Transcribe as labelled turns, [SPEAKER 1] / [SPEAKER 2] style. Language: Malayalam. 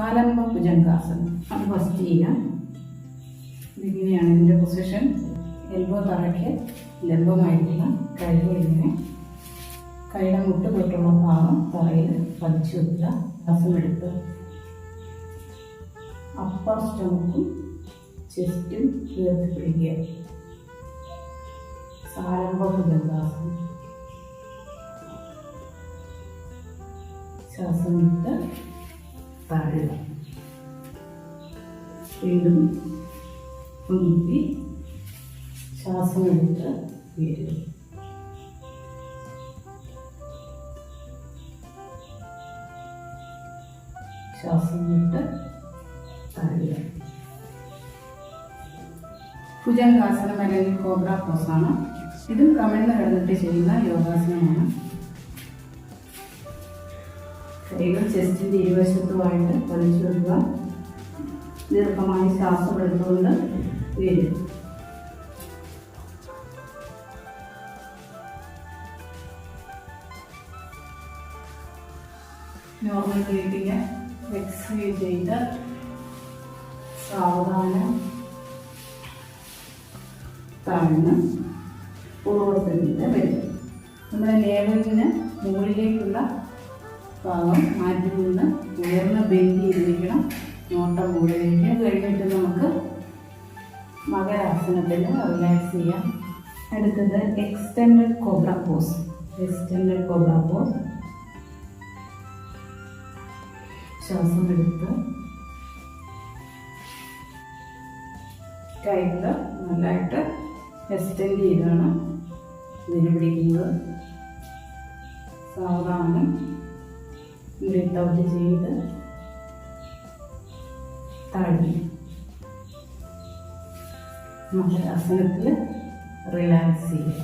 [SPEAKER 1] സാലംബ ഭുജംഗാസനം. അത് ഫസ്റ്റ് ചെയ്യാം. ഇതിങ്ങനെയാണ് ഇതിൻ്റെ പൊസിഷൻ. എൽബോ തറയ്ക്ക് ലംബമായിട്ടുള്ള കൈകൾ ഇങ്ങനെ കൈയുടെ മുട്ട് തൊട്ടുള്ള ഭാഗം തറയിൽ പതിച്ചു വെക്കുക. ശ്വാസമെടുത്ത് അപ്പർ സ്റ്റൊമക്കും ചെസ്റ്റും ഉയർത്തി പിടിക്കുക. സാലംബ ഭുജംഗാസനം. ശ്വാസം വിട്ട് താഴുക. വീണ്ടും മുൻപി ശ്വാസം എടുത്ത് വീഴുക. ശ്വാസം വിട്ട് താഴുക. ഭുജംഗാസനം അല്ലെങ്കിൽ കോബ്ര പോസാണ്. ഇതും കമിഴ്ന്ന് കിടന്നിട്ട് ചെയ്യുന്ന യോഗാസനമാണ്. കൈകൾ ചെസ്റ്റിൻ്റെ ഇരുവശത്തുമായിട്ട് വലിച്ചു വെക്കുക. ദീർഘമായി ശ്വാസം എടുത്തുകൊണ്ട് വീഴുക. നോർമൽ ബ്രീത്തിങ് എക്സ്ഹേൽ ചെയ്ത് സാവധാനം താഴ്ന്ന് പൂർവ്വത്തിൻ്റെ വരും. നമ്മുടെ നേവലിന് മുകളിലേക്കുള്ള ഭാഗം മാറ്റി നിന്ന് ഉയർന്ന ബെൻഡ് ചെയ്തിരിക്കണം. നോട്ടം മുകളിലേക്ക്. അത് കഴിഞ്ഞിട്ട് നമുക്ക് മകരാസനത്തിൽ റിലാക്സ് ചെയ്യാം. അടുത്തത് extended cobra pose. Extended cobra pose. ശ്വാസം എടുത്ത് കൈകൾ നല്ലതായിട്ട് എക്സ്റ്റെൻഡ് ചെയ്താണ് ഇതിന് പിടിക്കുന്നത്. സാവധാനം ബ്രീത്ത് ഔട്ട് ചെയ്ത് താഴ്ത്തി മകരാസനത്തിൽ റിലാക്സ് ചെയ്യുക.